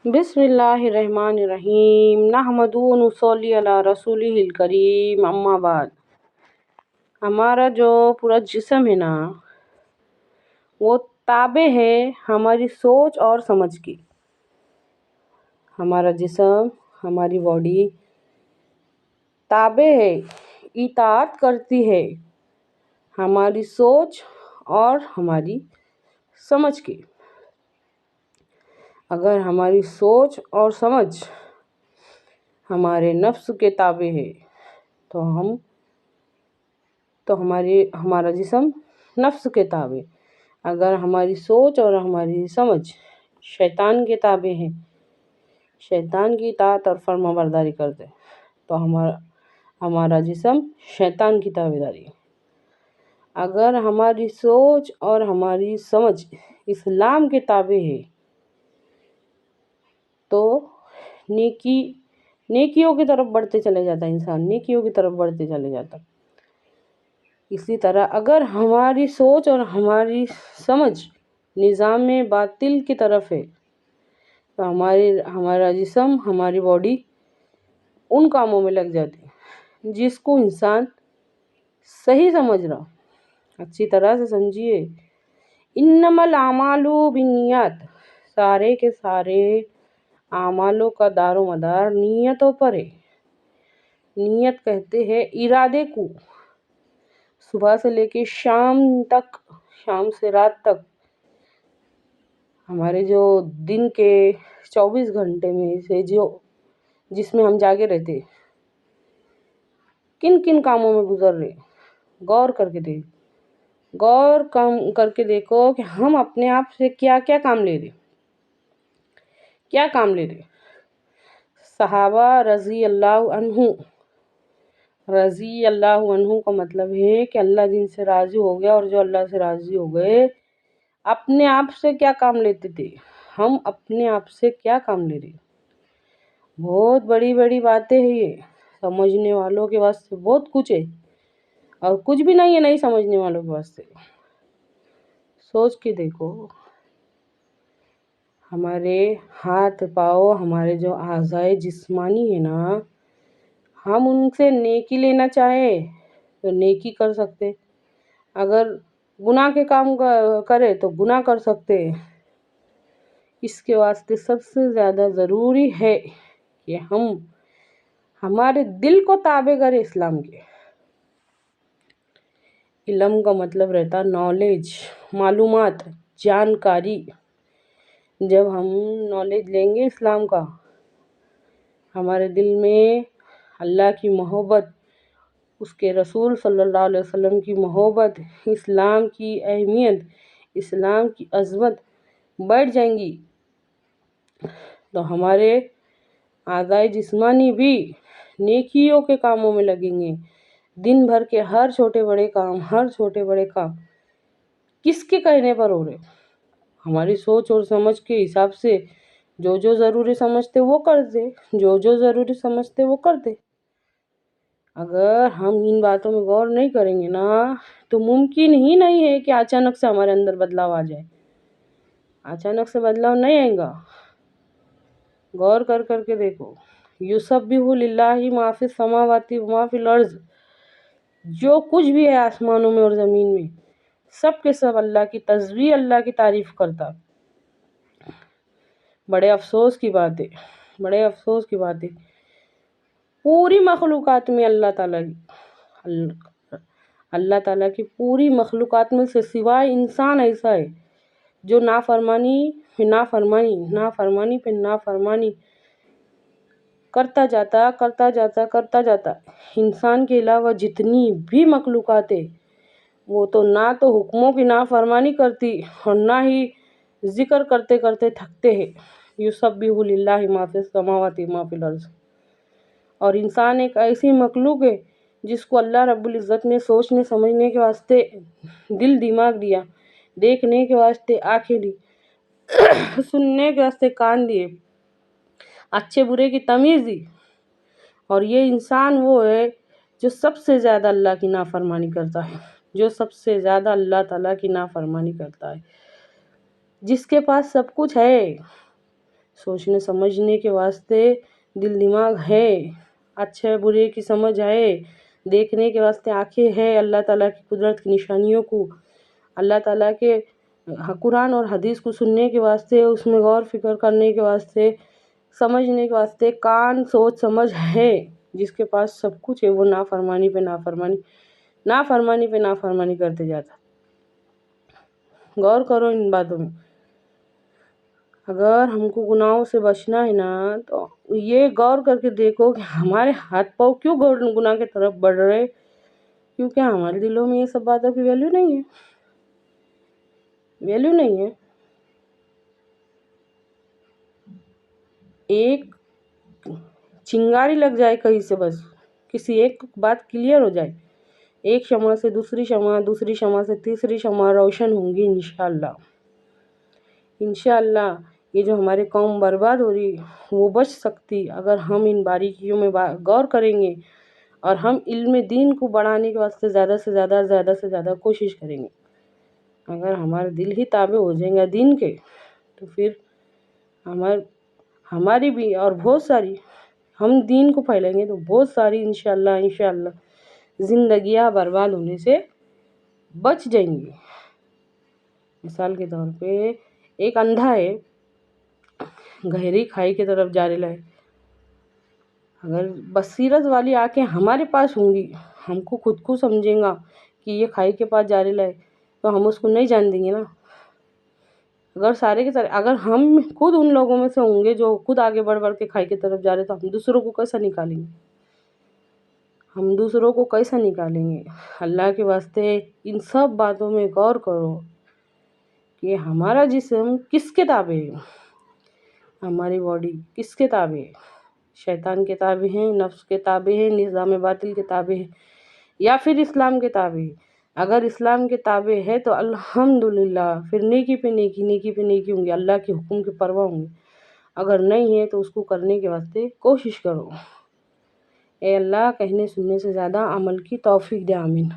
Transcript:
بسم اللہ الرحمن الرحیم نحمدہ و نصلی علی رسولہ الکریم اما بعد۔ ہمارا جو پورا جسم ہے نا وہ تابع ہے ہماری سوچ اور سمجھ کی۔ ہمارا جسم، ہماری باڈی تابع ہے، اطاعت کرتی ہے ہماری سوچ اور ہماری سمجھ کی۔ اگر ہماری سوچ اور سمجھ ہمارے نفس کے تابع ہے تو ہمارا جسم نفس کے تابع۔ اگر ہماری سوچ اور ہماری سمجھ شیطان کے تابع ہے، شیطان کی اطاعت اور فرما برداری کرتے تو ہمارا جسم شیطان کی تابعداری ہے۔ اگر ہماری سوچ اور ہماری سمجھ اسلام کے تابع ہے تو نیکیوں کی طرف بڑھتے چلے جاتا ہے، انسان نیکیوں کی طرف بڑھتے چلے جاتا ہے۔ اسی طرح اگر ہماری سوچ اور ہماری سمجھ نظام باطل کی طرف ہے تو ہمارا جسم، ہماری باڈی ان کاموں میں لگ جاتی ہے جس کو انسان صحیح سمجھ رہا۔ اچھی طرح سے سمجھیے، انما الاعمال بالنیات، سارے کے سارے اعمالوں کا دار و مدار نیتوں پر ہے۔ نیت کہتے ہیں ارادے کو، صبح سے لے کے شام تک، شام سے رات تک، ہمارے جو دن کے 24 گھنٹے میں سے جس میں ہم جاگے رہتے کن کن کاموں میں گزر رہے، غور کر کے دیکھو کہ ہم اپنے آپ سے کیا کیا کام لے رہے، کیا کام لے رہے۔ صحابہ رضی اللہ عنہ کا مطلب ہے کہ اللہ جن سے راضی ہو گیا، اور جو اللہ سے راضی ہو گئے اپنے آپ سے کیا کام لیتے تھے، ہم اپنے آپ سے کیا کام لے رہے۔ بہت بڑی بڑی باتیں ہیں، یہ سمجھنے والوں کے واسطے بہت کچھ ہے، اور کچھ بھی نہیں ہے نہیں سمجھنے والوں کے واسطے۔ سوچ کے دیکھو، ہمارے ہاتھ پاؤں، ہمارے جو اعضاء جسمانی ہے نا، ہم ان سے نیکی لینا چاہے تو نیکی کر سکتے، اگر گناہ کے کام کرے تو گناہ کر سکتے۔ اس کے واسطے سب سے زیادہ ضروری ہے کہ ہم ہمارے دل کو تابع کریں اسلام کے۔ علم کا مطلب رہتا نالج، معلومات، جانکاری۔ جب ہم نالج لیں گے اسلام کا، ہمارے دل میں اللہ کی محبت، اس کے رسول صلی اللہ علیہ وسلم کی محبت، اسلام کی اہمیت، اسلام کی عظمت بیٹھ جائیں گی تو ہمارے اعضاء جسمانی بھی نیکیوں کے کاموں میں لگیں گے۔ دن بھر کے ہر چھوٹے بڑے کام کس کے کہنے پر ہو رہے، ہماری سوچ اور سمجھ کے حساب سے جو ضروری سمجھتے وہ کرتے، جو ضروری سمجھتے وہ کرتے۔ اگر ہم ان باتوں میں غور نہیں کریں گے نا تو ممکن ہی نہیں ہے کہ اچانک سے ہمارے اندر بدلاؤ آ جائے۔ اچانک سے بدلاؤ نہیں آئے گا۔ غور کر کے دیکھو، یسبح للہ ما فی السماوات و ما فی الارض، جو کچھ بھی ہے آسمانوں میں اور زمین میں، سب کے سب اللہ کی تسبیح، اللہ کی تعریف کرتا۔ بڑے افسوس کی بات ہے، پوری مخلوقات میں اللہ تعالیٰ کی پوری مخلوقات میں سے سوائے انسان ایسا ہے جو نافرمانی پہ نافرمانی کرتا جاتا۔ انسان کے علاوہ جتنی بھی مخلوقات ہیں وہ تو نہ تو حکموں کی نافرمانی کرتی اور نہ ہی ذکر کرتے تھکتے ہیں۔ یسبح للہ ما فی السماوات و ما فی الارض۔ اور انسان ایک ایسی مخلوق ہے جس کو اللہ رب العزت نے سوچنے سمجھنے کے واسطے دل دماغ دیا، دیکھنے کے واسطے آنکھیں دی، سننے کے واسطے کان دیے، اچھے برے کی تمیز دی۔ اور یہ انسان وہ ہے جو سب سے زیادہ اللہ کی نافرمانی کرتا ہے، جو سب سے زیادہ اللہ تعالیٰ کی نافرمانی کرتا ہے۔ جس کے پاس سب کچھ ہے، سوچنے سمجھنے کے واسطے دل دماغ ہے، اچھے برے کی سمجھ ہے، دیکھنے کے واسطے آنکھیں ہے، اللہ تعالیٰ کی قدرت کی نشانیوں کو، اللہ تعالیٰ کے قرآن اور حدیث کو سننے کے واسطے، اس میں غور فکر کرنے کے واسطے، سمجھنے کے واسطے کان سوچ سمجھ ہے، جس کے پاس سب کچھ ہے وہ نافرمانی پہ نافرمانی کرتے جاتا۔ غور کرو ان باتوں میں۔ اگر ہم کو گناہوں سے بچنا ہے نا تو یہ غور کر کے دیکھو کہ ہمارے ہاتھ پاؤں کیوں گناہ کی طرف بڑھ رہے، کیونکہ ہمارے دلوں میں یہ سب باتوں کی ویلیو نہیں ہے۔ ایک چنگاری لگ جائے کہیں سے، بس کسی ایک بات کلیئر ہو جائے، ایک شمع سے دوسری شمع، دوسری شمع سے تیسری شمع روشن ہوں گی انشاءاللہ۔ یہ جو ہمارے قوم برباد ہو رہی وہ بچ سکتی اگر ہم ان باریکیوں میں غور کریں گے اور ہم علم دین کو بڑھانے کے واسطے زیادہ سے زیادہ کوشش کریں گے۔ اگر ہمارے دل ہی تابع ہو جائیں گے دین کے تو پھر ہماری بھی اور بہت ساری، ہم دین کو پھیلیں گے تو بہت ساری انشاءاللہ زندگیاں برباد ہونے سے بچ جائیں گی۔ مثال کے طور پہ ایک اندھا ہے، گہری کھائی کی طرف جا رہا ہے، اگر بصیرت والی آنکھیں ہمارے پاس ہوں گی، ہم کو خود کو سمجھیں گا کہ یہ کھائی کے پاس جا رہا ہے تو ہم اس کو نہیں جان دیں گے نا۔ اگر سارے کے سارے، اگر ہم خود ان لوگوں میں سے ہوں گے جو خود آگے بڑھ کے کھائی کی طرف جا رہے تو ہم دوسروں کو کیسا نکالیں گے؟ اللہ کے واسطے ان سب باتوں میں غور کرو کہ ہمارا جسم کس کے تابع ہے، ہماری باڈی کس کے تابع ہے، شیطان کے تابع ہے، نفس کے تابع ہے، نظام باطل کے تابع ہے، یا پھر اسلام کے تابع ہے۔ اگر اسلام کے تابع ہے تو الحمدللہ پھر نیکی پہ نیکی ہوں گی، اللہ کے حکم کے پروا ہوں گی۔ اگر نہیں ہے تو اس کو کرنے کے واسطے کوشش کرو۔ اے اللہ، کہنے سننے سے زیادہ عمل کی توفیق دے، آمین۔